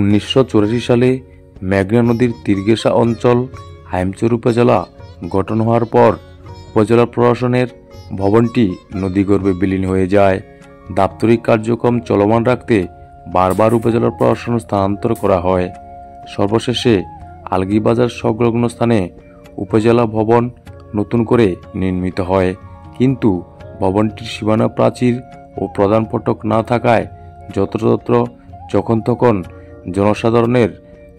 1984 সালে মেঘনা নদীর তীরঘেঁষা অঞ্চল হাইমচর উপজেলা গঠন হওয়ার পর উপজেলা প্রশাসনের ভবনটি নদীগর্ভে বিলীন হয়ে যায়। দাপ্তরিক কার্যক্রম চলমান রাখতে বারবার উপজেলা প্রশাসন স্থানান্তর করা হয়। সর্বশেষে আলগীবাজার সংলগ্ন স্থানে উপজেলা ভবন নতুন করে নির্মিত হয়, কিন্তু ভবনটির সীমানা প্রাচীর ও প্রধান ফটক না থাকায় যত্রতত্র যখন তখন জনসাধারণের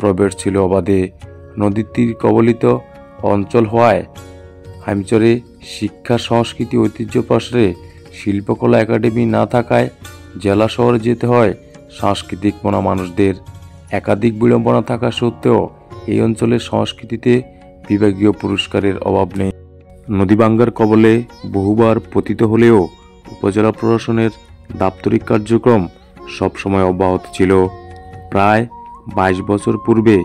প্রবেশ ছিল অবাধে। নদীর তীর কবলিত অঞ্চল হওয়ায় হাইমচরে শিক্ষা সংস্কৃতি ঐতিহ্য প্রসারে শিল্পকলা একাডেমি না থাকায় জেলা শহরে যেতে হয় সাংস্কৃতিক মনা মানুষদের। একাধিক বিড়ম্বনা থাকা সত্ত্বেও এই অঞ্চলের সংস্কৃতিতে বিভাগীয় পুরস্কারের অভাব নেই। নদী ভাঙ্গার কবলে বহুবার পতিত হলেও উপজেলা প্রশাসনের দাপ্তরিক কার্যক্রম সবসময় অব্যাহত ছিল। প্রায় 22 বছর পূর্বে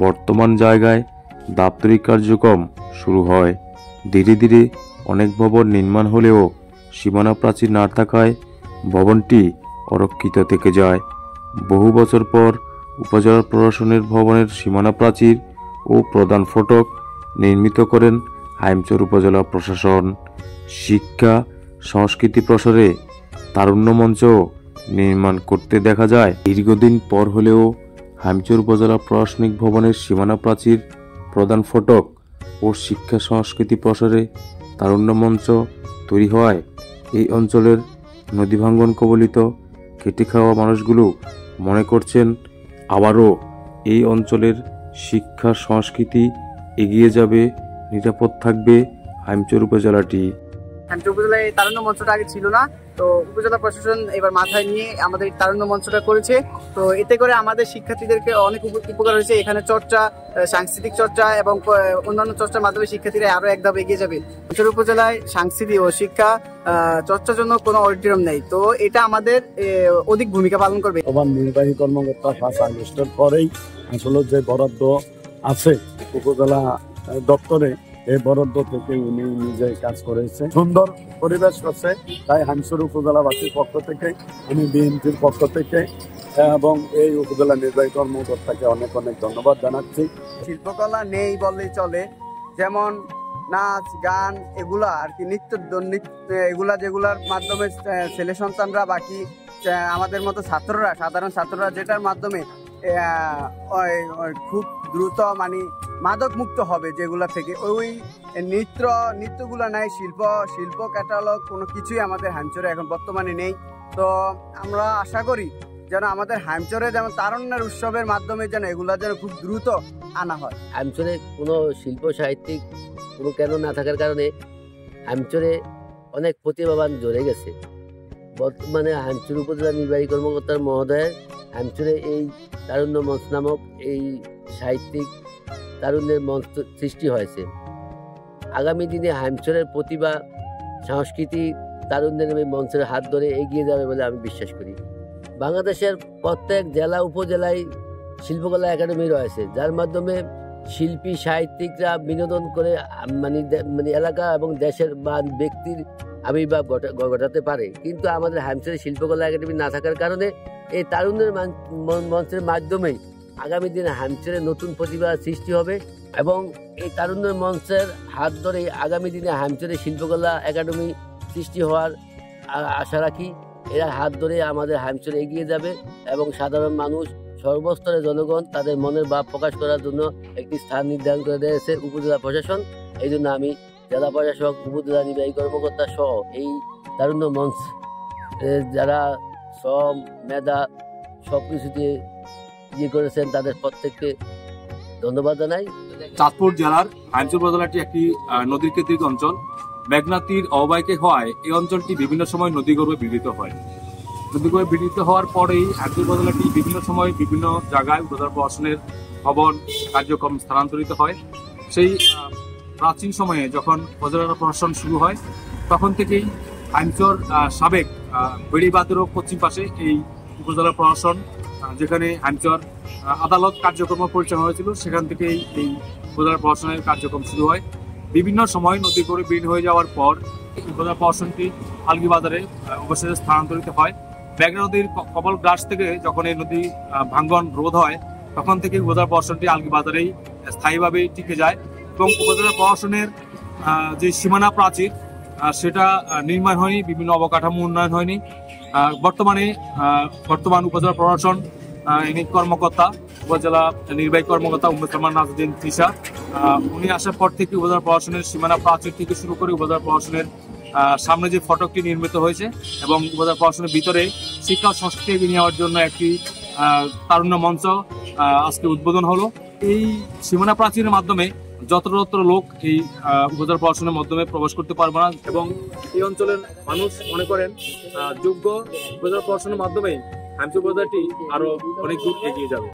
বর্তমান জায়গায় দাপ্তরিক কার্যক্রম শুরু হয়। ধীরে ধীরে অনেক ভবন নির্মাণ হলেও সীমানা প্রাচীর না থাকায় ভবনটি অরক্ষিত থেকে যায়। বহু বছর পর উপজেলা প্রশাসনের ভবনের সীমানা প্রাচীর ও প্রধান ফটক নির্মিত করেন হাইমচর উপজেলা প্রশাসন। শিক্ষা সংস্কৃতি প্রসারে তারুণ্য মঞ্চ নির্মাণ করতে দেখা যায়। দীর্ঘদিন পর হলেও হাইমচর উপজেলা প্রশাসনিক ভবনের সীমানা প্রাচীর, প্রধান ফটক ও শিক্ষা সংস্কৃতি প্রসারে তারুণ্য মঞ্চ তৈরি হওয়ায় এই অঞ্চলের নদী ভাঙ্গন কবলিত খেটে খাওয়া মানুষগুলো মনে করছেন আবারও এই অঞ্চলের শিক্ষা সংস্কৃতি এগিয়ে যাবে, নিরাপদ থাকবে হাইমচর উপজেলাটি। হাইমচর উপজেলায় এই তারুণ্য মঞ্চটা আগে ছিল না, তো উপজেলা প্রশাসন এবার মাথায় নিয়ে আমাদের তারুণ্য মঞ্চটা করেছে। তো এতে করে আমাদের শিক্ষার্থীদেরকে অনেক উপকার হয়েছে। এখানে চর্চা, সাংস্কৃতিক চর্চা এবং অন্যান্য চর্চার মাধ্যমে শিক্ষার্থীরা আরো এক ধাপ এগিয়ে যাবে। হাইমচর উপজেলায় সাংস্কৃতিক ও শিক্ষা চর্চার জন্য কোনো অডিটোরিয়াম নেই, তো এটা আমাদের অধিক ভূমিকা পালন করবে। নির্বাহী কর্মকর্তা 5 আগস্টের পরেই আসলে যে বরাদ্দ আছে উপজেলা দপ্তরে, এই বরাদ্দ থেকে উনি নিজে কাজ করেছে, সুন্দর পরিবেশ করছে। তাই হাইমচর উপজেলাবাসীর পক্ষ থেকে, উনি বিএনপির পক্ষ থেকে এবং এই উপজেলা নির্বাহী কর্মকর্তাকে অনেক অনেক ধন্যবাদ জানাচ্ছি। শিল্পকলা নেই বললেই চলে, যেমন নাচ গান এগুলা আর কি, নৃত্য এগুলা, যেগুলার মাধ্যমে ছেলে সন্তানরা বাকি আমাদের মতো ছাত্ররা, সাধারণ ছাত্ররা যেটার মাধ্যমে খুব দ্রুত মানে মাদক মুক্ত হবে, যেগুলা থেকে ওই নৃত্যগুলা নাই, শিল্প ক্যাটালগ কোনো কিছুই আমাদের হাইমচরে এখন বর্তমানে নেই। তো আমরা আশা করি যেন আমাদের হাইমচরে যেমন তারুণ্যের উৎসবের মাধ্যমে যেন এগুলা যেন খুব দ্রুত আনা হয়। হাইমচরে কোনো শিল্প সাহিত্যিক কোনো কেন না থাকার কারণে হাইমচরে অনেক প্রতিভাবান জড়ে গেছে। বর্তমানে হাইমচর উপজেলা নির্বাহী কর্মকর্তার মহোদয়ের হাইমচরে এই তারুণ্য মঞ্চ নামক এই সাহিত্যিক তারুণ্যের মঞ্চ সৃষ্টি হয়েছে। আগামী দিনে হাইমচরের প্রতিভা, সংস্কৃতি তারুণ্যের এই মঞ্চের হাত ধরে এগিয়ে যাবে বলে আমি বিশ্বাস করি। বাংলাদেশের প্রত্যেক জেলা উপজেলায় শিল্পকলা একাডেমি রয়েছে, যার মাধ্যমে শিল্পী সাহিত্যিকরা বিনোদন করে মানে এলাকা এবং দেশের বা ব্যক্তির আবির্ভাব ঘটাতে পারে। কিন্তু আমাদের হাইমচরে শিল্পকলা একাডেমি না থাকার কারণে এই তারুণ্যের মঞ্চের মাধ্যমে আগামী দিনে হাইমচরে নতুন প্রতিভা সৃষ্টি হবে এবং এই তারুণ্যের মঞ্চের হাত ধরে আগামী দিনে হাইমচরে শিল্পকলা একাডেমি সৃষ্টি হওয়ার আশা রাখি। এরা হাত ধরে আমাদের হাইমচরে এগিয়ে যাবে এবং সাধারণ মানুষ, সর্বস্তরের জনগণ তাদের মনের ভাব প্রকাশ করার জন্য একটি স্থান নির্ধারণ করে দিয়েছে উপজেলা প্রশাসন। এই জন্য আমি জেলা প্রশাসক, উপজেলা নির্বাহী কর্মকর্তা সহ এই তারুণ্য মঞ্চ যারা শ্রম, মেধা সবকিছু দিয়ে করেছেন তাদের প্রত্যেককে ধন্যবাদ জানাই। চাঁদপুর জেলার হাইমচর উপজেলাটি একটি নদীর কেন্দ্রিক অঞ্চল। মেঘনা তীর অববাহিকা হওয়ায় এই অঞ্চলটি বিভিন্ন সময় নদীগর্ভে বিলীত হয়। নদীগর্ভে বিলীত হওয়ার পরেই হাইমচর উপজেলাটি বিভিন্ন সময় বিভিন্ন জায়গায় উপজেলা প্রশাসনের ভবন কার্যক্রম স্থানান্তরিত হয়। সেই প্রাচীন সময়ে যখন উপজেলা প্রশাসন শুরু হয় তখন থেকেই হাইমচর সাবেক বেড়িবাঁধেরও পশ্চিম পাশে এই উপজেলা প্রশাসন, যেখানে হাইমচর আদালত কার্যক্রম পরিচালনা হয়েছিল, সেখান থেকেই এই উপজেলা প্রশাসনের কার্যক্রম শুরু হয়। বিভিন্ন সময় নদী করে বিলীন হয়ে যাওয়ার পর উপজেলা প্রশাসনটি আলগীবাজারে অবশেষে স্থানান্তরিত হয়। মেঘনা নদীর কমল গ্রাস থেকে যখন এই নদী ভাঙ্গন রোধ হয়, তখন থেকে উপজেলা প্রশাসনটি আলগি বাজারেই স্থায়ীভাবে টিকে যায় এবং উপজেলা প্রশাসনের যে সীমানা প্রাচীর সেটা নির্মাণ হয়নি, বিভিন্ন অবকাঠামো উন্নয়ন হয়নি। বর্তমান উপজেলা প্রশাসন কর্মকর্তা, উপজেলা নির্বাহী কর্মকর্তা উম্মে নাজরিন তৃষা, উনি আসার পর থেকে উপজেলা প্রশাসনের সীমানা প্রাচীর থেকে শুরু করে উপজেলা প্রশাসনের সামনে যে ফটকটি নির্মিত হয়েছে এবং উপজেলা প্রশাসনের ভিতরে শিক্ষা ও সংস্কৃতি এগিয়ে নেওয়ার জন্য একটি তারুণ্য মঞ্চ আজকে উদ্বোধন হলো। এই সীমানা প্রাচীরের মাধ্যমে যত্র লোক এই উপজেলা প্রশাসনের মাধ্যমে প্রবেশ করতে পারবে না এবং এই অঞ্চলের মানুষ মনে করেন যোগ্য উপজেলা প্রশাসনের মাধ্যমে হাইমচর উপজেলাটি আরো অনেক দূর এগিয়ে যাবে।